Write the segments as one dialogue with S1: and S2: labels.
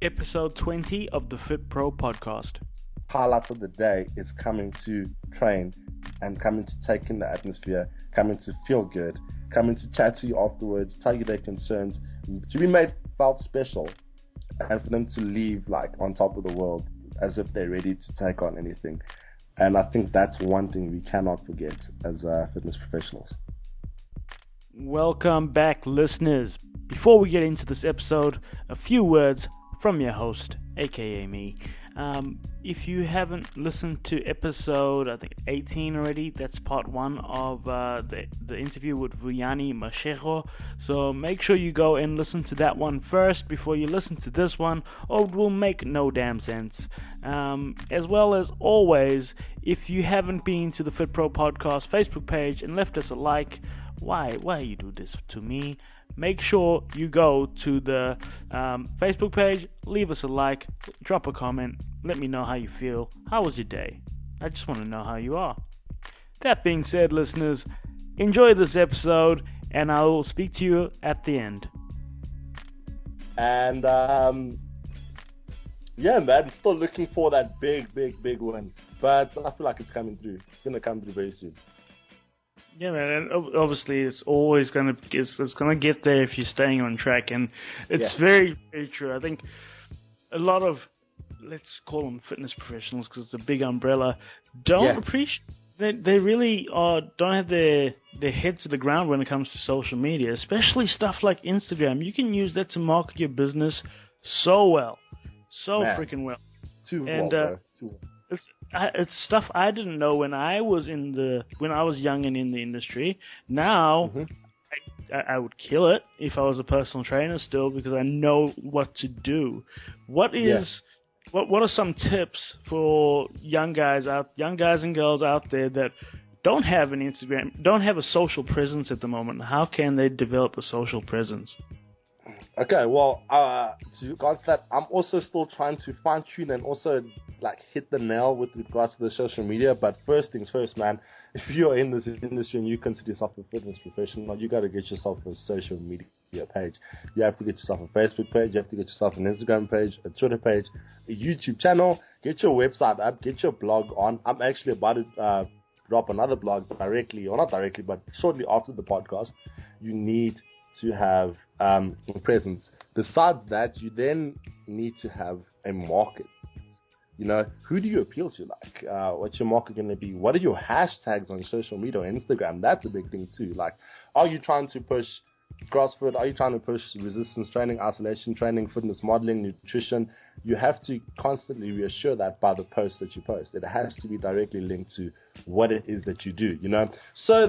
S1: Episode 20 of the Fit Pro podcast.
S2: Highlights of the day is coming to train and coming to take in the atmosphere, coming to feel good, coming to chat to you afterwards, tell you their concerns, to be made felt special, and for them to leave like on top of the world as if they're ready to take on anything. And I think that's one thing we cannot forget as fitness professionals.
S1: Welcome back, listeners. Before we get into this episode, a few words from your host, aka me. If you haven't listened to episode, I think 18 already, that's part 1 of the interview with Vuyani Mashego. So make sure you go and listen to that one first before you listen to this one, or it will make no damn sense. As well as always, if you haven't been to the Fit Pro Podcast Facebook page and left us a like, why you do this to me? Make sure you go to the Facebook page, leave us a like, drop a comment, let me know how you feel. How was your day? I just want to know how you are. That being said, listeners, enjoy this episode, and I will speak to you at the end.
S2: And yeah, man, still looking for that big win, but I feel like it's coming through. It's gonna come through very soon.
S1: Yeah, man, and obviously it's always gonna get there if you're staying on track, and it's very, very true. I think a lot of, let's call them fitness professionals because it's a big umbrella, don't appreciate. They really don't have their head to the ground when it comes to social media, especially stuff like Instagram. You can use that to market your business so well, freaking well. Too well. It's stuff I didn't know when I was young and in the industry. Now, I would kill it if I was a personal trainer still, because I know what to do. What are some tips for young guys and girls out there that don't have an Instagram, don't have a social presence at the moment? How can they develop a social presence?
S2: Okay, well, to regards to that, I'm also still trying to fine tune and also like hit the nail with regards to the social media. But first things first, man, if you're in this industry and you consider yourself a fitness professional, you got to get yourself a social media page. You have to get yourself a Facebook page, you have to get yourself an Instagram page, a Twitter page, a YouTube channel, get your website up, get your blog on. I'm actually about to drop another blog but shortly after the podcast. You need to have a presence. Besides that, you then need to have a market. You know, who do you appeal to? Like, what's your market going to be? What are your hashtags on social media or Instagram? That's a big thing too. Like, are you trying to push CrossFit? Are you trying to push resistance training, isolation training, fitness modeling, nutrition? You have to constantly reassure that by the post that you post. It has to be directly linked to what it is that you do, you know? So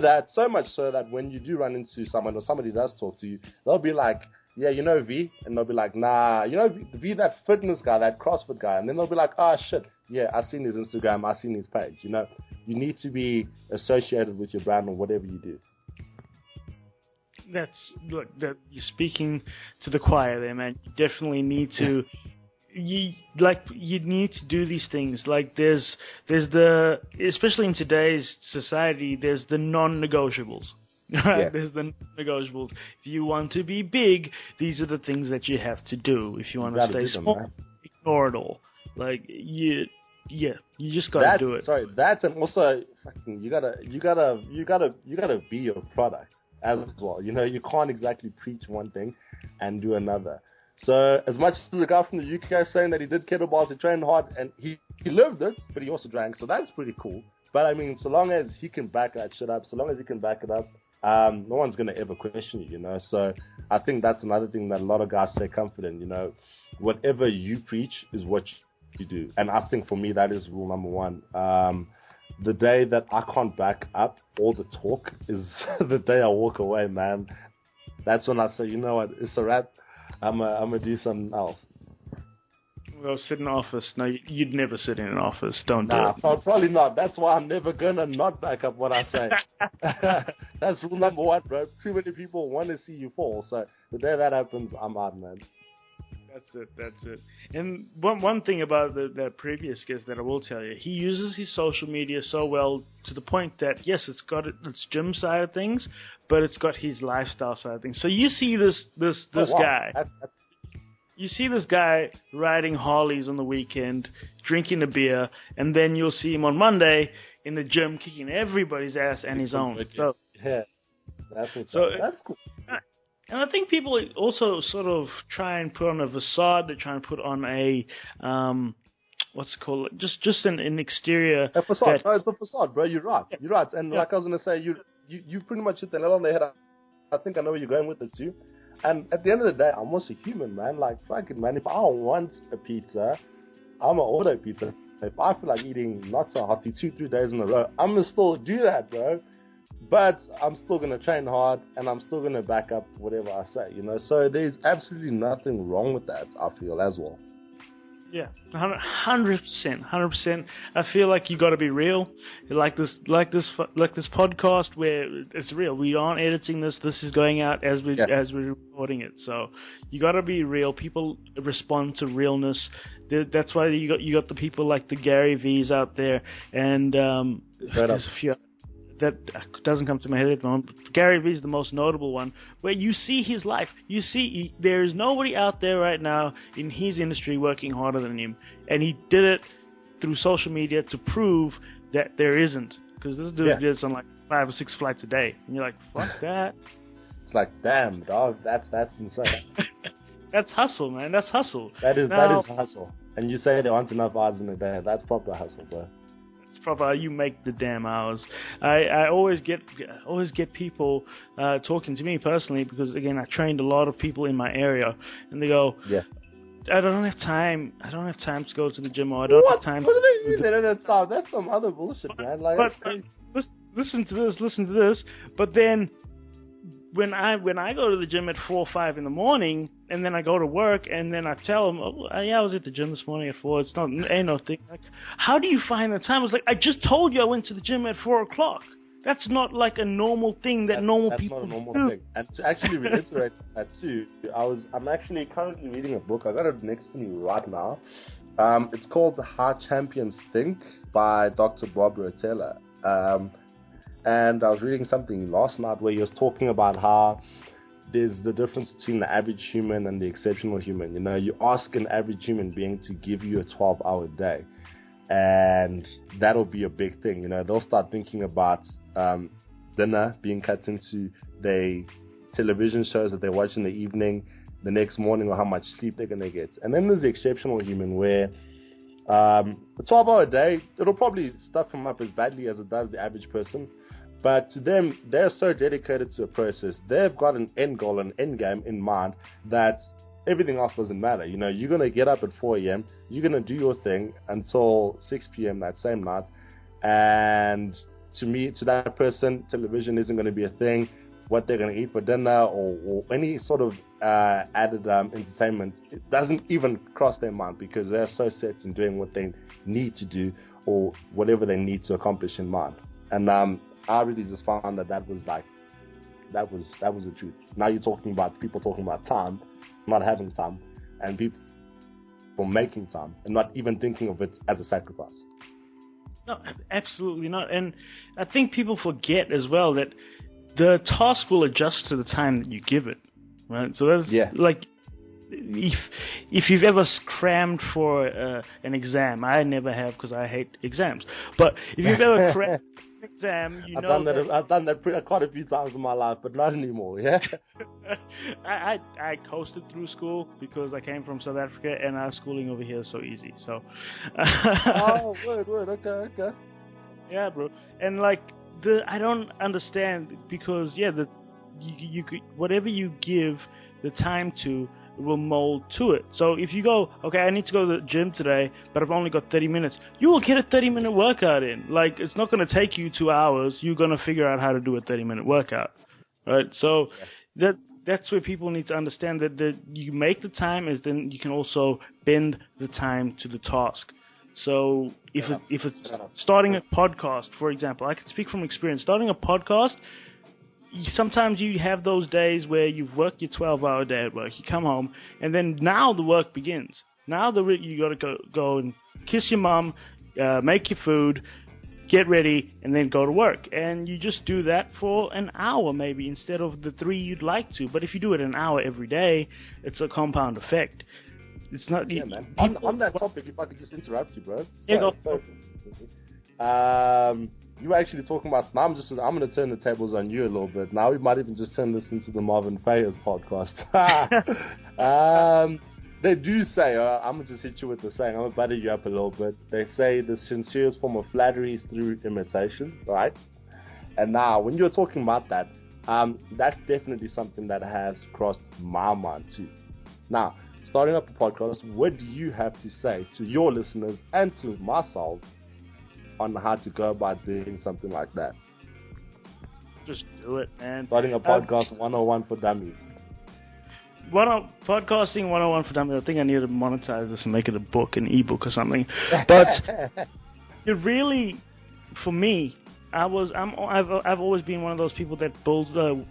S2: much so that when you do run into someone or somebody does talk to you, they'll be like, yeah, you know V? And they'll be like, nah, you know V, that fitness guy, that CrossFit guy. And then they'll be like, oh shit, yeah, I've seen his Instagram, I've seen his page, you know? You need to be associated with your brand or whatever you do.
S1: You're speaking to the choir there, man. You definitely need to, you need to do these things. Like there's especially in today's society, there's the non-negotiables. Right? Yeah. There's the non-negotiables. If you want to be big, these are the things that you have to do. If you want to stay small, ignore it all. Like you just gotta do it.
S2: Sorry, that's and also fucking you gotta be your product as well. You know, you can't exactly preach one thing and do another. So as much as the guy from the UK saying that he did kettlebells, he trained hard, and he lived it, but he also drank, so that's pretty cool. But I mean, so long as he can back that shit up, no one's going to ever question you, you know? So I think that's another thing that a lot of guys take comfort in, you know? Whatever you preach is what you do. And I think for me, that is rule number 1. The day that I can't back up all the talk is the day I walk away, man. That's when I say, you know what, it's a wrap. I'm gonna do something else.
S1: Well, sit in office. No, you'd never sit in an office. Don't do it.
S2: Probably not. That's why I'm never gonna not back up what I say. That's rule number 1, bro. Too many people want to see you fall. So the day that happens, I'm out, man.
S1: That's it. And one thing about the previous guest that I will tell you, he uses his social media so well to the point that, yes, it's got its gym side of things, but it's got his lifestyle side of things. So you see this guy. you see this guy riding Harleys on the weekend, drinking a beer, and then you'll see him on Monday in the gym kicking everybody's ass and his own. So
S2: yeah, that's cool.
S1: And I think people also sort of try and put on a facade. They try and put on a what's it called? Just an exterior.
S2: A facade. No, it's a facade, bro. You're right. You're right. And like I was gonna say, you pretty much hit the nail on the head. I think I know where you're going with it too. And at the end of the day, I'm also human, man. Like, fuck it, man. If I want a pizza, I'm gonna order pizza. If I feel like eating not so healthy 2-3 days in a row, I'm gonna still do that, bro. But I'm still gonna train hard, and I'm still gonna back up whatever I say, you know. So there's absolutely nothing wrong with that, I feel, as well.
S1: Yeah, 100%. I feel like you got to be real, like this podcast where it's real. We aren't editing this. This is going out as we're recording it. So you got to be real. People respond to realness. That's why you got the people like the Gary V's out there, and there's a few. That doesn't come to my head at the moment. Gary Vee is the most notable one, where you see his life. You see, there is nobody out there right now in his industry working harder than him. And he did it through social media to prove that there isn't. Because this dude does on like 5 or 6 flights a day. And you're like, fuck that.
S2: It's like, damn, dog, that's insane.
S1: That's hustle, man. That's hustle.
S2: That is hustle. And you say there aren't enough hours in a day. That's proper hustle, bro.
S1: Proper, you make the damn hours. I always get people talking to me personally because again I trained a lot of people in my area and they go, I don't have time to go to the gym, or I don't have time.
S2: What do they mean they don't have time? That's some other bullshit, man. Like,
S1: listen to this. But then when I go to the gym at 4 or 5 in the morning, and then I go to work, and then I tell them, I was at the gym this morning at 4. Ain't no thing. Like, how do you find the time? I was like, I just told you I went to the gym at 4 o'clock. That's not like a normal thing that normal people do. That's not a normal thing.
S2: And to actually reiterate that too, I'm actually currently reading a book. I got it next to me right now. It's called How Champions Think by Dr. Barbara Taylor. And I was reading something last night where he was talking about how there's the difference between the average human and the exceptional human. You know, you ask an average human being to give you a 12-hour day, and that'll be a big thing. You know, they'll start thinking about dinner being cut into the television shows that they watch in the evening, the next morning, or how much sleep they're going to get. And then there's the exceptional human where a 12-hour day, it'll probably stuff them up as badly as it does the average person. But to them, they're so dedicated to a process. They've got an end goal, an end game in mind that everything else doesn't matter. You know, you're going to get up at 4 a.m., you're going to do your thing until 6 p.m. that same night. And to that person, television isn't going to be a thing. What they're going to eat for dinner or any sort of added entertainment, it doesn't even cross their mind because they're so set in doing what they need to do or whatever they need to accomplish in mind. And I really just found that was the truth. Now you're talking about people talking about time, not having time, and people making time and not even thinking of it as a sacrifice.
S1: No, absolutely not. And I think people forget as well that the task will adjust to the time that you give it, right? So that's like if you've ever crammed for an exam, I never have because I hate exams. But if you've ever crammed for an exam,
S2: I've done that quite a few times in my life, but not anymore. Yeah.
S1: I coasted through school because I came from South Africa and our schooling over here is so easy. So.
S2: Oh, word. Okay.
S1: Yeah, bro, and like. I don't understand because you could, whatever you give the time to will mold to it. So if you go, okay, I need to go to the gym today, but I've only got 30 minutes, you will get a 30-minute workout in. Like, it's not going to take you 2 hours. You're going to figure out how to do a 30-minute workout, right? So that's where people need to understand that you make the time, is then you can also bend the time to the task. So if it's starting a podcast, for example, I can speak from experience. Starting a podcast, sometimes you have those days where you've worked your 12-hour day at work. You come home, and then now the work begins. Now you got to go and kiss your mom, make your food, get ready, and then go to work. And you just do that for an hour maybe instead of the 3 you'd like to. But if you do it an hour every day, it's a compound effect. It's not.
S2: Yeah, man. On that topic, if I could just interrupt you, bro.
S1: Yeah,
S2: go. You were actually talking about. Now I'm going to turn the tables on you a little bit. Now we might even just turn this into the Marvin Fayers podcast. They do say, I'm going to just hit you with the saying, I'm going to butter you up a little bit. They say the sincerest form of flattery is through imitation, right? And now, when you're talking about that, that's definitely something that has crossed my mind too. Now, starting up a podcast, what do you have to say to your listeners and to myself on how to go about doing something like that?
S1: Just do it, man.
S2: Starting a podcast 101 for dummies.
S1: Podcasting 101 for dummies. I think I need to monetize this and make it a book, an ebook or something. But it really, for me, I've always been one of those people that builds the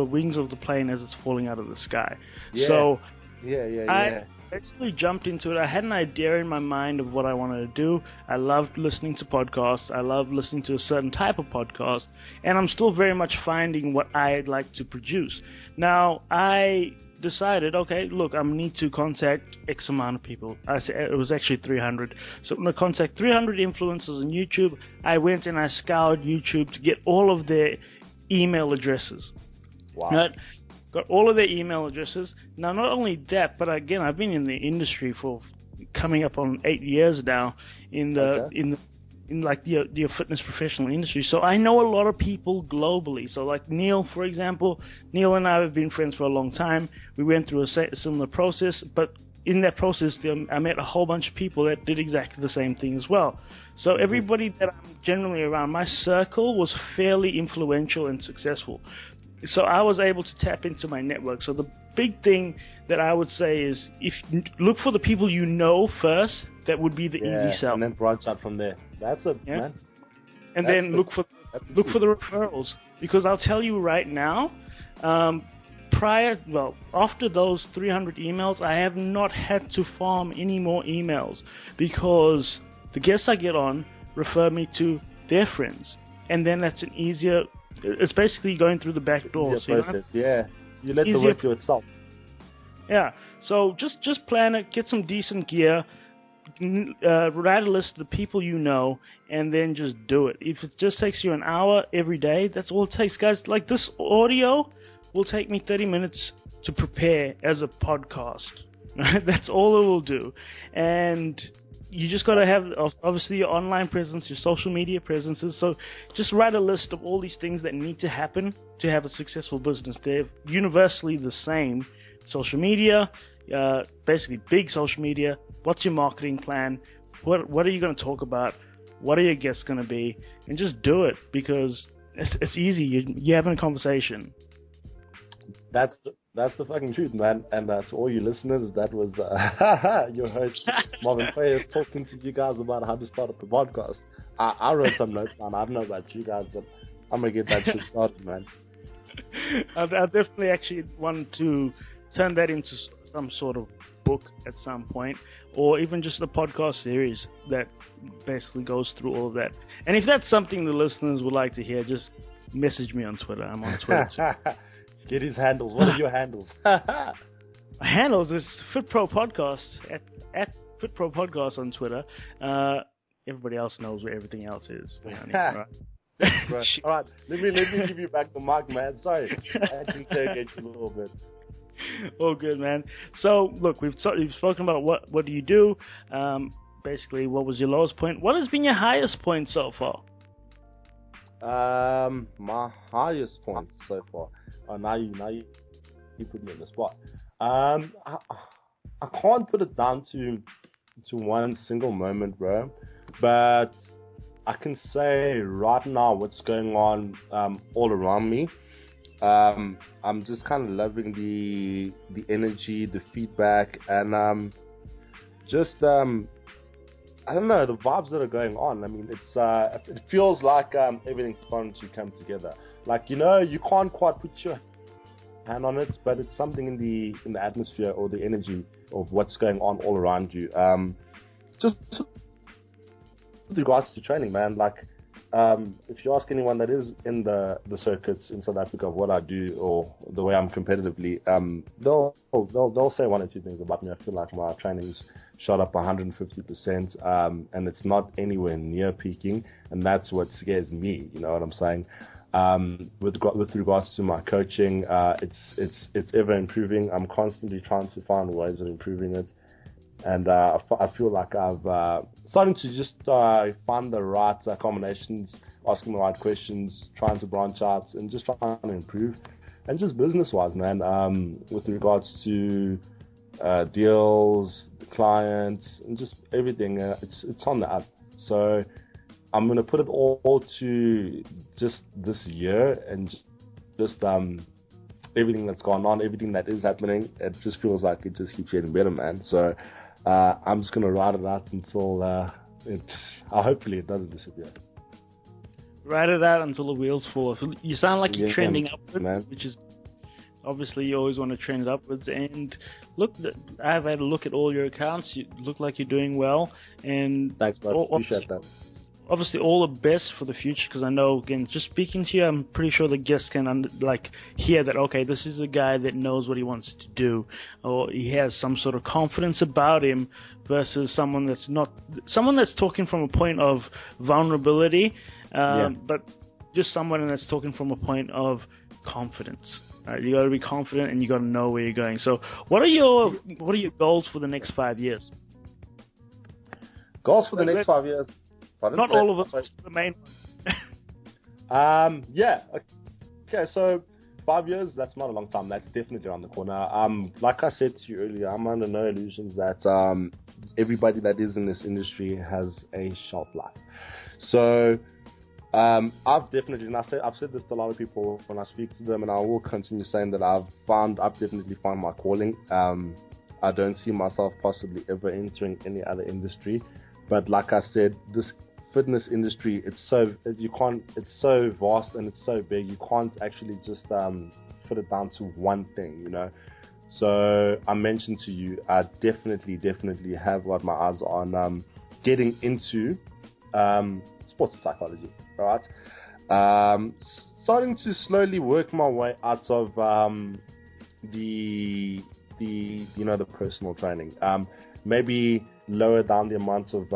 S1: wings of the plane as it's falling out of the sky.
S2: Yeah.
S1: So
S2: yeah.
S1: I basically jumped into it. I had an idea in my mind of what I wanted to do. I loved listening to podcasts. I loved listening to a certain type of podcast, and I'm still very much finding what I'd like to produce. Now, I decided, okay, look, I need to contact X amount of people. It was actually 300. So I'm going to contact 300 influencers on YouTube. I went and I scoured YouTube to get all of their email addresses.
S2: Wow.
S1: Right? Got all of their email addresses. Now, not only that, but again, I've been in the industry for coming up on 8 years now in the fitness professional industry. So I know a lot of people globally. So like Neil, for example, Neil and I have been friends for a long time. We went through a similar process, but in that process, I met a whole bunch of people that did exactly the same thing as well. So everybody that I'm generally around, my circle was fairly influential and successful. So I was able to tap into my network. So the big thing that I would say is look for the people you know first. That would be the easy sell.
S2: And then branch out from there. That's a man.
S1: And then look for the referrals, because I'll tell you right now, after those 300 emails, I have not had to farm any more emails, because the guests I get on refer me to their friends, and then that's an easier. It's basically going through the back door.
S2: So you let the work do itself.
S1: Yeah. So just plan it. Get some decent gear. Write a list of the people you know, and then just do it. If it just takes you an hour every day, that's all it takes, guys. Like, this audio will take me 30 minutes to prepare as a podcast. That's all it will do. And you just got to have, obviously, your online presence, your social media presences. So just write a list of all these things that need to happen to have a successful business. They're universally the same. Social media, basically big social media. What's your marketing plan? What are you going to talk about? What are your guests going to be? And just do it, because it's easy. You're having a conversation.
S2: That's the fucking truth, man. And to all you listeners, that was your host, Marvin Fayers, talking to you guys about how to start up a podcast. I wrote some notes down. I don't know about you guys, but I'm going to get that shit started, man.
S1: I definitely actually want to turn that into some sort of book at some point, or even just a podcast series that basically goes through all of that. And if that's something the listeners would like to hear, just message me on Twitter. I'm on Twitter too.
S2: Get his handles. What are your handles?
S1: My handles is FitPro Podcast at FitPro Podcast on Twitter. Everybody else knows where everything else is. Right?
S2: Right. All right, let me give you back the mic, man. Sorry, I had to interrogate you a little bit.
S1: All good, man. So, look, we've spoken about what do you do. Basically, what was your lowest point? What has been your highest point so far?
S2: My highest point so far. Oh, now you put me in the spot. I can't put it down to one single moment, bro. But I can say right now what's going on all around me. I'm just kind of loving the energy, the feedback, and I don't know, the vibes that are going on. I mean, it feels like everything's starting to come together. Like, you can't quite put your hand on it, but it's something in the atmosphere or the energy of what's going on all around you. Just with regards to training, man, like, if you ask anyone that is in the circuits in South Africa of what I do or the way I'm competitively, they'll say one or two things about me. I feel like my training's shot up 150%, and it's not anywhere near peaking, and that's what scares me. You know what I'm saying? With regards to my coaching, it's ever improving. I'm constantly trying to find ways of improving it, and I feel like I've starting to just find the right combinations, asking the right questions, trying to branch out, and just trying to improve. And just business-wise, man, with regards to deals, clients, and just everything, it's on the up. So I'm gonna put it all to just this year, and just everything that's gone on, everything that is happening. It just feels like it just keeps getting better, man. So I'm just gonna ride it out until hopefully it doesn't disappear.
S1: Ride it out until the wheels fall. You sound like you're trending upwards, man. Which is obviously you always want to trend upwards. And look, I've had a look at all your accounts. You look like you're doing well. And
S2: thanks, bud. Appreciate that.
S1: Obviously, all the best for the future, because I know, again, just speaking to you, I'm pretty sure the guests can hear that, okay, this is a guy that knows what he wants to do, or he has some sort of confidence about him, versus someone that's talking from a point of vulnerability, but just someone that's talking from a point of confidence. You got to be confident, and you got to know where you're going. So, what are your goals for the next 5 years?
S2: Goals for the next 5 years.
S1: Not all of us, the main
S2: one. Okay, so 5 years, that's not a long time. That's definitely around the corner. Like I said to you earlier, I'm under no illusions that everybody that is in this industry has a shelf life. So I've definitely, and I've said this to a lot of people when I speak to them, and I will continue saying that I've definitely found my calling. I don't see myself possibly ever entering any other industry. But like I said, this fitness industry, it's so vast and it's so big, you can't actually just put it down to one thing, you know. So I mentioned to you, I definitely have got my eyes on getting into sports psychology, all right? Starting to slowly work my way out of the personal training. Maybe lower down the amount of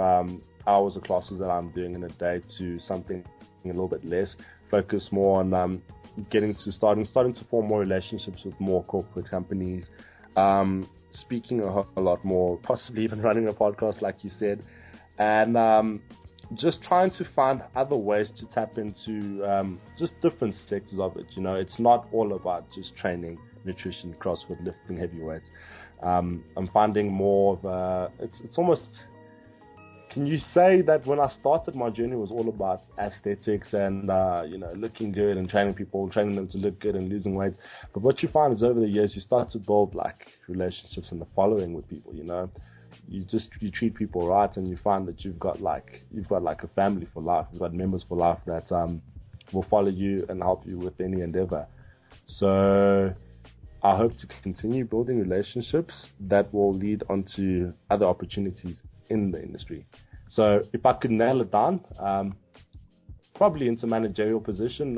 S2: hours of classes that I'm doing in a day to something a little bit less. Focus more on starting to form more relationships with more corporate companies. Speaking a lot more, possibly even running a podcast, like you said, and just trying to find other ways to tap into just different sectors of it. You know, it's not all about just training, nutrition, CrossFit, lifting heavy weights. I'm finding more of it's almost, can you say that when I started my journey was all about aesthetics and looking good and training them to look good and losing weight. But what you find is over the years you start to build like relationships and the following with people. You know, you treat people right, and you find that you've got like a family for life. You've got members for life that will follow you and help you with any endeavor. So I hope to continue building relationships that will lead onto other opportunities in the industry. So if I could nail it down, probably into managerial position,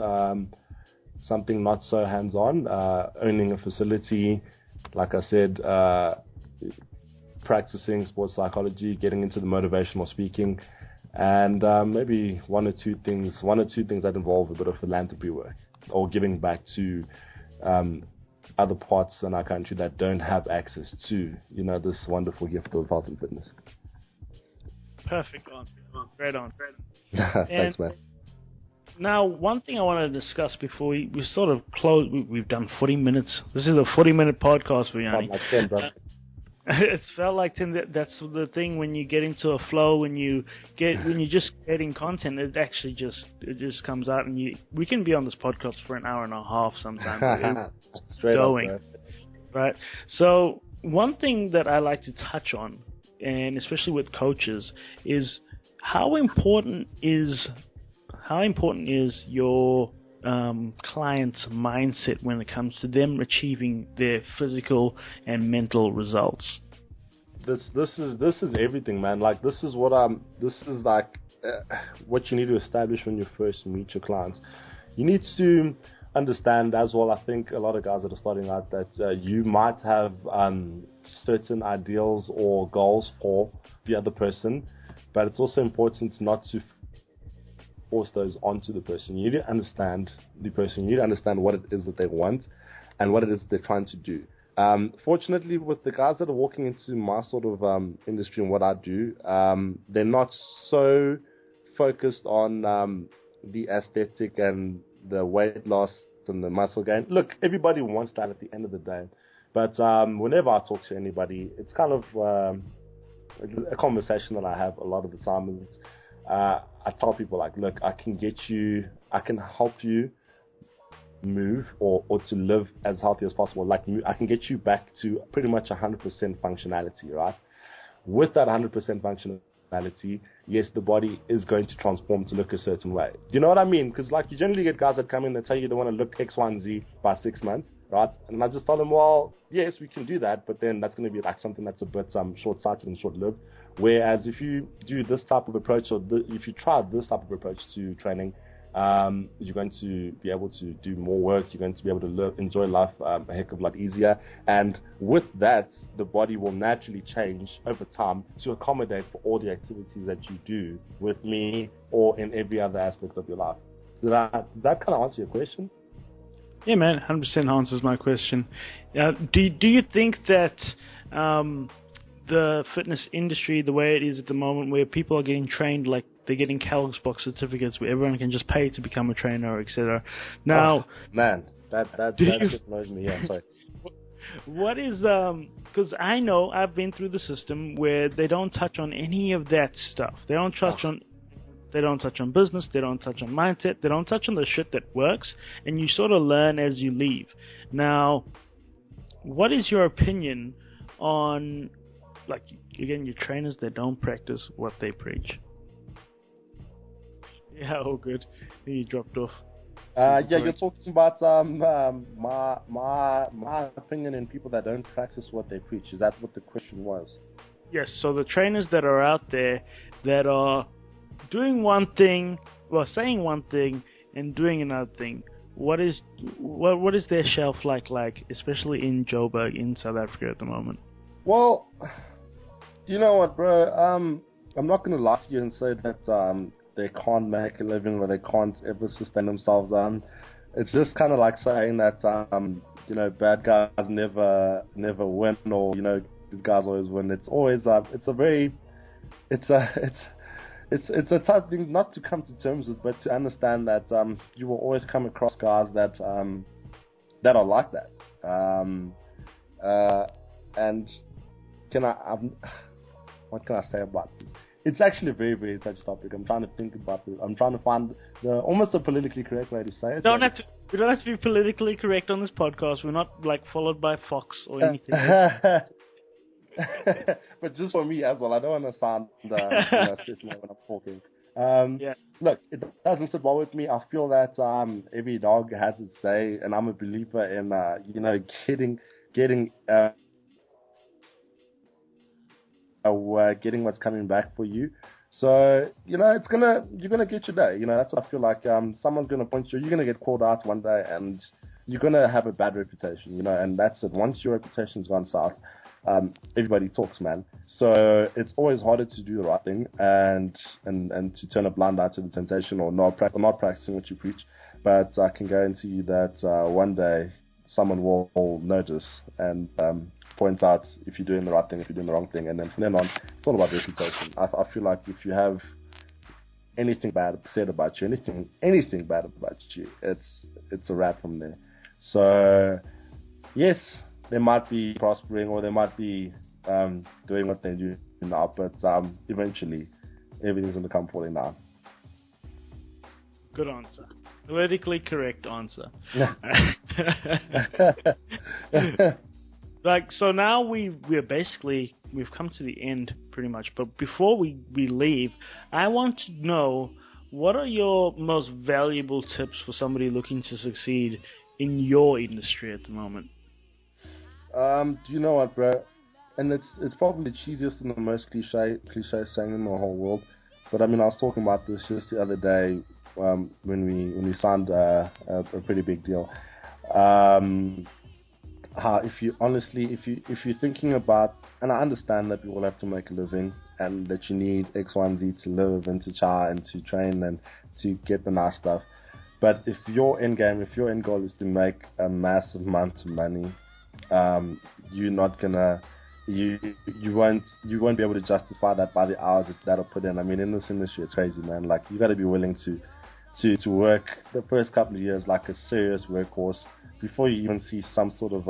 S2: something not so hands-on, owning a facility, like I said, practicing sports psychology, getting into the motivational speaking, and maybe one or two things that involve a bit of philanthropy work or giving back to other parts in our country that don't have access to, this wonderful gift of health and fitness.
S1: Perfect answer. Great answer.
S2: Thanks, man.
S1: Now, one thing I want to discuss before we sort of close, we've done 40 minutes. This is a 40-minute podcast, Vuyani.
S2: Like 10, bro.
S1: It's felt like 10. That's the thing when you get into a flow, when you're just getting content, it just comes out, and we can be on this podcast for an hour and a half sometimes.
S2: Straight
S1: going,
S2: up,
S1: right? So one thing that I like to touch on, and especially with coaches, is how important is your client's mindset when it comes to them achieving their physical and mental results.
S2: This is everything, man. Like this is like what you need to establish when you first meet your clients. You need to understand as well, I think a lot of guys that are starting out, that you might have certain ideals or goals for the other person, but it's also important not to force those onto the person. You need to understand the person. You need to understand what it is that they want and what it is they're trying to do. Fortunately, with the guys that are walking into my sort of industry and what I do, they're not so focused on the aesthetic and the weight loss and the muscle gain. Look, everybody wants that at the end of the day. But whenever I talk to anybody, it's kind of a conversation that I have a lot of the time. Is I tell people, like, look, I can help you move or to live as healthy as possible. Like, I can get you back to pretty much 100% functionality, right? With that 100% functionality, yes, the body is going to transform to look a certain way. You know what I mean? Because, like, you generally get guys that come in and tell you they want to look X, Y, and Z by 6 months, right? And I just tell them, well, yes, we can do that, but then that's going to be like something that's a bit short-sighted and short-lived. Whereas if you do this type of approach, or if you try this type of approach to training, you're going to be able to do more work. You're going to be able to enjoy life a heck of a lot easier. And with that, the body will naturally change over time to accommodate for all the activities that you do with me or in every other aspect of your life. Does that kind of answer your question?
S1: Yeah, man, 100% answers my question. Do you think that the fitness industry, the way it is at the moment, where people are getting trained, like they're getting Cal's box certificates where everyone can just pay to become a trainer, etc. Now,
S2: man, that just annoys me. Yeah, sorry.
S1: What is because I know I've been through the system where they don't touch on any of that stuff. They don't touch on business. They don't touch on mindset. They don't touch on the shit that works, and you sort of learn as you leave. Now, what is your opinion on, like, again, your trainers that don't practice what they preach? Yeah, all good. You dropped off.
S2: Yeah, you're talking about my opinion in people that don't practice what they preach. Is that what the question was?
S1: Yes. So the trainers that are out there that are doing one thing, well, saying one thing and doing another thing. What is their shelf like, especially in Joburg, in South Africa at the moment?
S2: Well, you know what, bro? I'm not gonna lie to you and say that they can't make a living or they can't ever sustain themselves. It's just kind of like saying that bad guys never win, or good guys always win. It's always it's a tough thing not to come to terms with, but to understand that you will always come across guys that are like that. And what can I say about this? It's actually a very, very touchy topic. I'm trying to think about it. I'm trying to find almost a politically correct way to say it.
S1: We don't have to be politically correct on this podcast. We're not followed by Fox or anything.
S2: But just for me as well, I don't want to sound sitting when I'm talking.
S1: Yeah.
S2: Look, it doesn't sit well with me. I feel that every dog has its day, and I'm a believer in getting what's coming back for you. So you're gonna get your day. That's what I feel like. Someone's gonna point you. You're gonna get called out one day, and you're gonna have a bad reputation. And that's it. Once your reputation's gone south, everybody talks, man. So it's always harder to do the right thing and to turn a blind eye to the temptation, or not practicing what you preach. But I can guarantee you that one day someone will notice and point out if you're doing the right thing, if you're doing the wrong thing, and then from then on, it's all about reputation. I feel like if you have anything bad said about you, anything bad about you, it's a wrap from there. So yes, they might be prospering or they might be doing what they do now, but eventually everything's going to come falling down.
S1: Good answer. Politically correct answer. So now we've come to the end pretty much, but before we leave, I want to know, what are your most valuable tips for somebody looking to succeed in your industry at the moment?
S2: Do you know what, bro? And it's probably the cheesiest and the most cliche saying in the whole world, But I mean, I was talking about this just the other day when we signed a pretty big deal. How if you're thinking about, and I understand that we all have to make a living and that you need X, Y, and Z to live and to try and to train and to get the nice stuff. But if your end goal is to make a massive amount of money, you're not gonna, you won't be able to justify that by the hours that'll put in. I mean, in this industry, it's crazy, man. Like, you got to be willing to work the first couple of years like a serious workhorse before you even see some sort of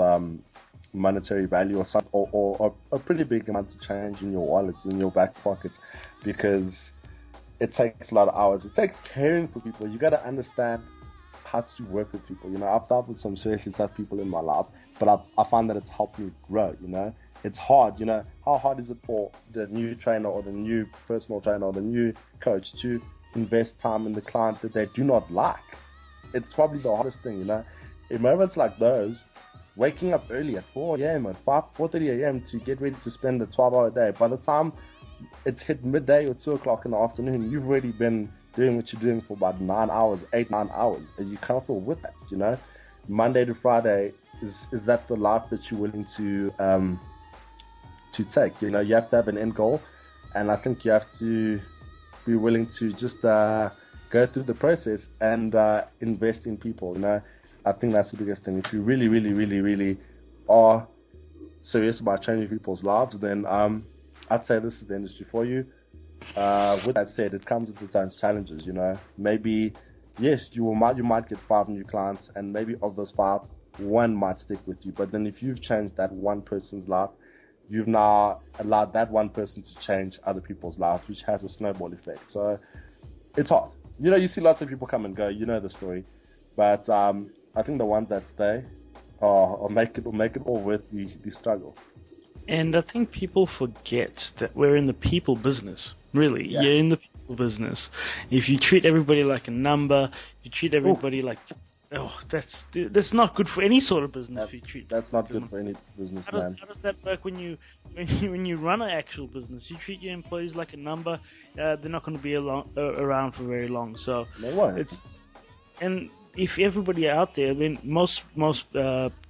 S2: monetary value or a pretty big amount of change in your wallets, in your back pockets, because it takes a lot of hours. It takes caring for people. You got to understand how to work with people. You know, I've dealt with some seriously tough people in my life, but I find that it's helped me grow. You know, it's hard. You know, how hard is it for the new trainer or the new personal trainer or the new coach to invest time in the client that they do not like? It's probably the hardest thing. You know, in moments like those, waking up early at 4 a.m. at 4:30 a.m. to get ready to spend a 12-hour day. By the time it's hit midday or 2 o'clock in the afternoon, you've already been doing what you're doing for about 9 hours, 8-9 hours, and you can't feel with that. You know, Monday to Friday, is that the life that you're willing to take? You know, you have to have an end goal, and I think you have to be willing to just go through the process and invest in people. You know, I think that's the biggest thing. If you really, really, really, really are serious about changing people's lives, then I'd say this is the industry for you. With that said, it comes with its own challenges. You know, maybe yes, you might get 5 new clients, and maybe of those 5, 1 might stick with you. But then if you've changed that one person's life, you've now allowed that one person to change other people's lives, which has a snowball effect. So it's hard. You know, you see lots of people come and go. You know the story, but I think the ones that stay or make it all worth the struggle.
S1: And I think people forget that we're in the people business. Really,
S2: Yeah.
S1: You're in the people business. If you treat everybody like a number, if you treat everybody like, that's not good for any sort of business.
S2: That's not good for any business, man.
S1: How does that work when you run an actual business? You treat your employees like a number. They're not going to be around for very long. So
S2: They won't.
S1: And if everybody out there, then most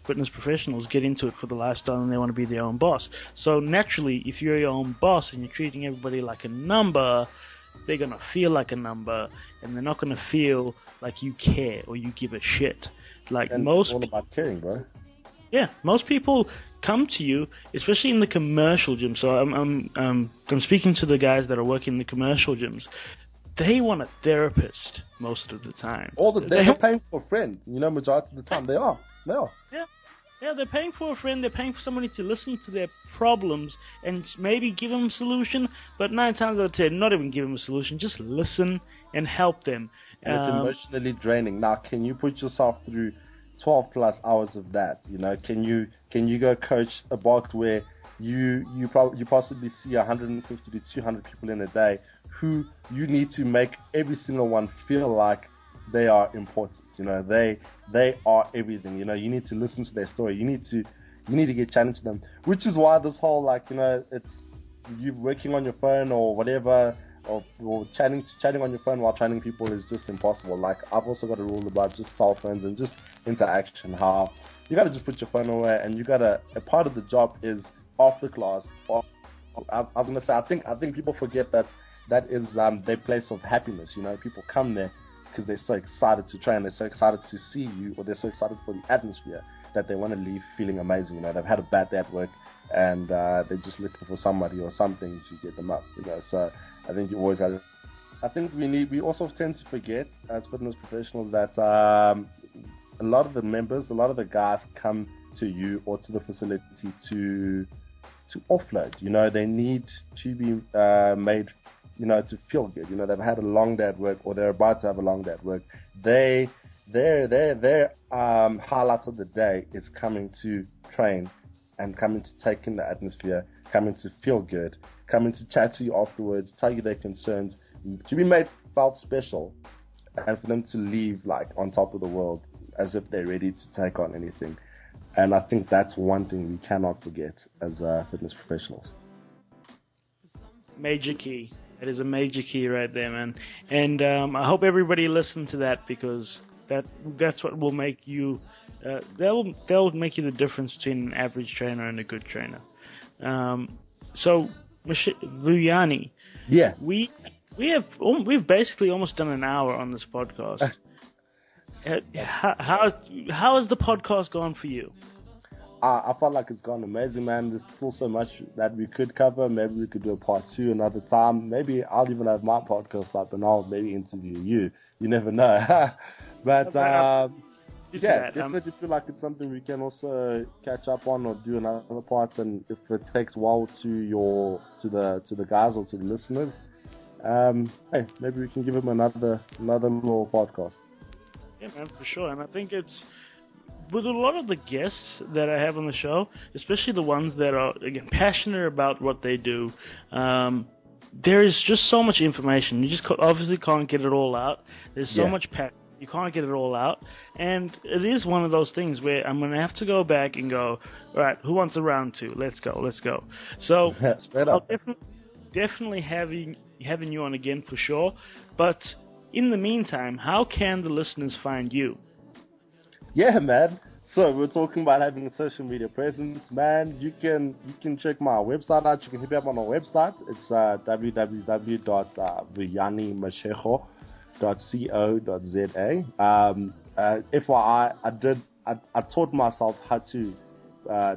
S1: fitness professionals get into it for the lifestyle and they want to be their own boss. So naturally, if you're your own boss and you're treating everybody like a number, they're going to feel like a number, and they're not going to feel like you care or you give a shit. Like,
S2: and
S1: most
S2: it's all about caring, bro.
S1: Yeah, most people come to you, especially in the commercial gym. So I'm speaking to the guys that are working in the commercial gyms. They want a therapist most of the time.
S2: They're paying for a friend. You know, majority of the time they are.
S1: Yeah, they're paying for a friend. They're paying for somebody to listen to their problems and maybe give them a solution. But 9 times out of 10, not even give them a solution. Just listen and help them.
S2: And it's emotionally draining. Now, can you put yourself through 12 plus hours of that? You know, can you go coach a box where you possibly see 150 to 200 people in a day who you need to make every single one feel like they are important. You know, they are everything. You know, you need to listen to their story. You need to get challenged to them. Which is why this whole, like, you know, it's you working on your phone or whatever, or chatting on your phone while training people is just impossible. Like, I've also got a rule about just cell phones and just interaction. How you gotta just put your phone away, and a part of the job is after class. I was gonna say, I think people forget that is their place of happiness. You know, people come there because they're so excited to train, they're so excited to see you, or they're so excited for the atmosphere that they want to leave feeling amazing. You know, they've had a bad day at work, and they're just looking for somebody or something to get them up. You know, so I think you always have. I think we also tend to forget as fitness professionals that a lot of the members, a lot of the guys come to you or to the facility to offload. You know, they need to be made, you know, to feel good. You know, they've had a long day at work, or they're about to have a long day at work. Their highlights of the day is coming to train and coming to take in the atmosphere, coming to feel good, coming to chat to you afterwards, tell you their concerns, to be made felt special, and for them to leave like on top of the world as if they're ready to take on anything. And I think that's one thing we cannot forget as fitness professionals.
S1: Major key. That is a major key right there, man. And I hope everybody listens to that, because that's what will make you. They'll make you the difference between an average trainer and a good trainer. So, Vuyani,
S2: yeah,
S1: we've basically almost done an hour on this podcast. How has the podcast gone for you?
S2: I felt like it's gone amazing, man. There's still so much that we could cover. Maybe we could do a part 2 another time. Maybe I'll even have my podcast up and I'll maybe interview you. You never know. But definitely feel like it's something we can also catch up on or do another part. And if it takes a while to the guys or to the listeners, hey, maybe we can give them another little podcast.
S1: Yeah, man, for sure. And I think it's with a lot of the guests that I have on the show, especially the ones that are, again, passionate about what they do, there is just so much information. You just obviously can't get it all out. There's so much passion. You can't get it all out. And it is one of those things where I'm going to have to go back and go, all right, who wants a round 2? Let's go. So I'll definitely having you on again for sure. But in the meantime, how can the listeners find you?
S2: Yeah, man. So we're talking about having a social media presence, man. You can check my website out. You can hit me up on my website. It's www.vuyanimashego.co.za. FYI, I taught myself how to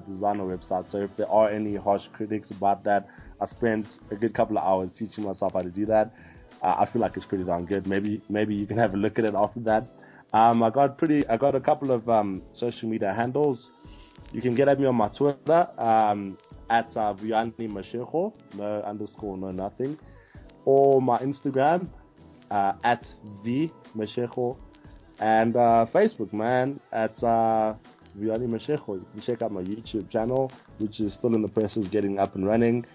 S2: design a website. So if there are any harsh critics about that, I spent a good couple of hours teaching myself how to do that. I feel like it's pretty darn good. Maybe you can have a look at it after that. I got a couple of social media handles. You can get at me on my Twitter at Vuyani Mashego, no underscore, no nothing, or my Instagram at V Mashego, and Facebook, man, at Vuyani Mashego. You can check out my YouTube channel, which is still in the process of getting up and running.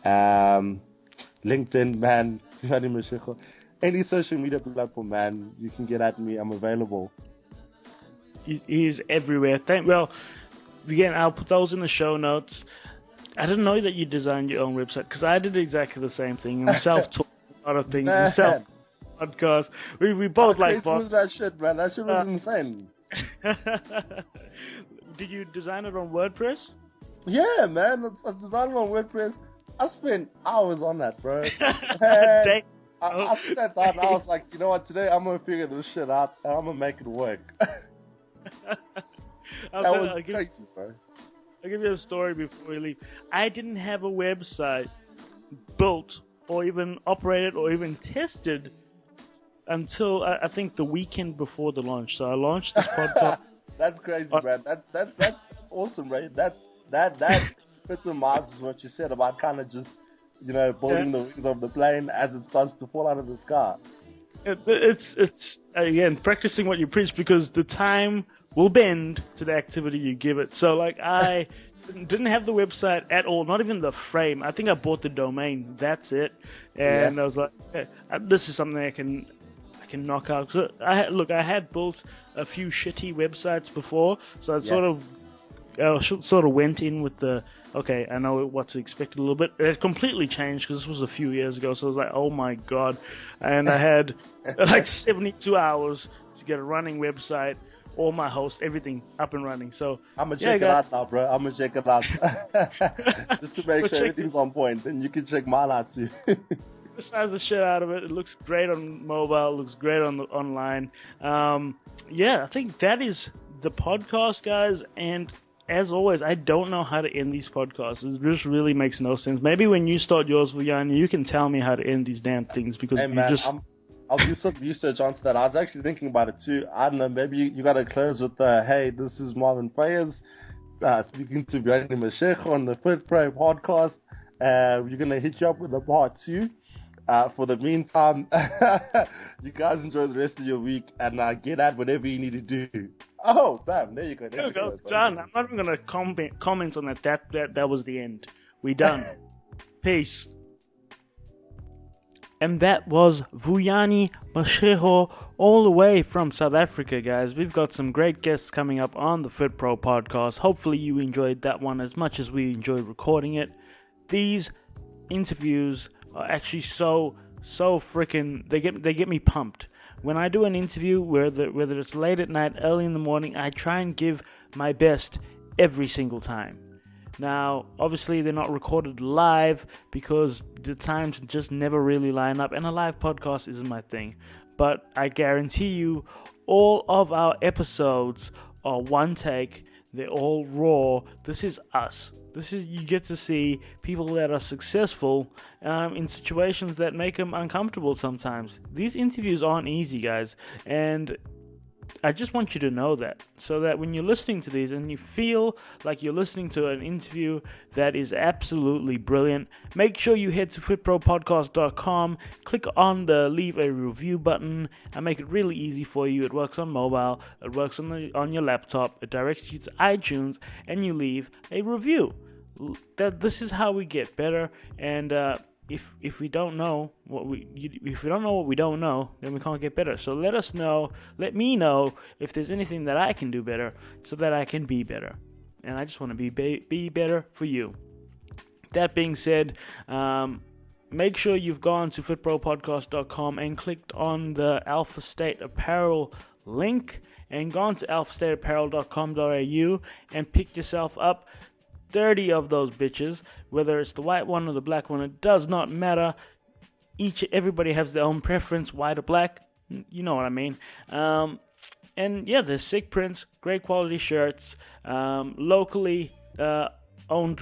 S2: LinkedIn, man, Vuyani Mashego. Any social media platform, man, you can get at me. I'm available.
S1: He's everywhere. Well, again, I'll put those in the show notes. I didn't know that you designed your own website, because I did exactly the same thing. I'm self-taught a lot of things. Podcast. We both like
S2: that shit, man. That shit was insane.
S1: Did you design it on WordPress?
S2: Yeah, man. I designed it on WordPress. I spent hours on that, bro. I sat down and I was like, you know what, today I'm going to figure this shit out and I'm going to make it work. That was crazy, bro.
S1: I'll give you a story before we leave. I didn't have a website built or even operated or even tested until I think the weekend before the launch. So I launched this podcast.
S2: That's crazy, man. That's awesome, right? That epitomizes what you said about kind of just, you know, building the wings of the plane as it starts to fall out of the sky.
S1: It's again, practicing what you preach, because the time will bend to the activity you give it. So, like, I didn't have the website at all, not even the frame. I think I bought the domain. That's it. And I was like, hey, this is something I can knock out. So I had built a few shitty websites before, so I sort of went in with the, okay, I know what to expect a little bit. It completely changed, because this was a few years ago, so I was like, oh my god. And I had like 72 hours to get a running website, all my hosts, everything up and running. So
S2: I'm going to check it out now, bro. I'm going to check it out. Just to make sure everything's on point. And you can check mine out too.
S1: Besides the shit out of it, it looks great on mobile, looks great on online. I think that is the podcast, guys. And as always, I don't know how to end these podcasts. It just really makes no sense. Maybe when you start yours, Vuyani, you can tell me how to end these damn things, because
S2: I'll do some research onto that. I was actually thinking about it too. I don't know, maybe you got to close with hey, this is Marvin Fayez speaking to Vuyani Mashego on the Fit Pro podcast. We're going to hit you up with a part 2. For the meantime, you guys enjoy the rest of your week and get at whatever you need to do. Oh, bam, there you go.
S1: There you go. Done. I'm not even going to comment on that. That was the end. We done. Peace. And that was Vuyani Mashego, all the way from South Africa, guys. We've got some great guests coming up on the Fit Pro podcast. Hopefully you enjoyed that one as much as we enjoyed recording it. These interviews are actually so freaking, they get me pumped. When I do an interview, whether it's late at night, early in the morning, I try and give my best every single time. Now, obviously, they're not recorded live because the times just never really line up, and a live podcast isn't my thing. But I guarantee you, all of our episodes are one take. They're all raw. This is us. You get to see people that are successful in situations that make them uncomfortable sometimes. These interviews aren't easy, guys, and I just want you to know that, so that when you're listening to these and you feel like you're listening to an interview that is absolutely brilliant, make sure you head to fitpropodcast.com, click on the leave a review button. I make it really easy for you. It works on mobile, it works on your laptop, it directs you to iTunes, and you leave a review. This is how we get better, and if we don't know what we don't know, then we can't get better. So let me know if there's anything that I can do better, so that I can be better. And I just want to be better for you. That being said, make sure you've gone to fitpropodcast.com and clicked on the Alpha State Apparel link, and gone to alphastateapparel.com.au and picked yourself up 30 of those bitches, whether it's the white one or the black one, it does not matter. Everybody has their own preference, white or black, you know what I mean. And yeah, there's sick prints, great quality shirts, locally owned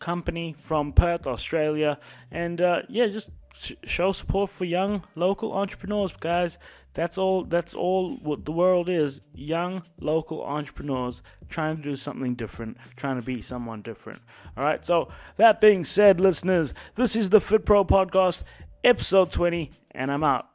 S1: company from Perth, Australia, and just show support for young local entrepreneurs, guys. That's all what the world is. Young local entrepreneurs trying to do something different, trying to be someone different. Alright, so that being said, listeners, this is the Fit Pro Podcast, episode 20, and I'm out.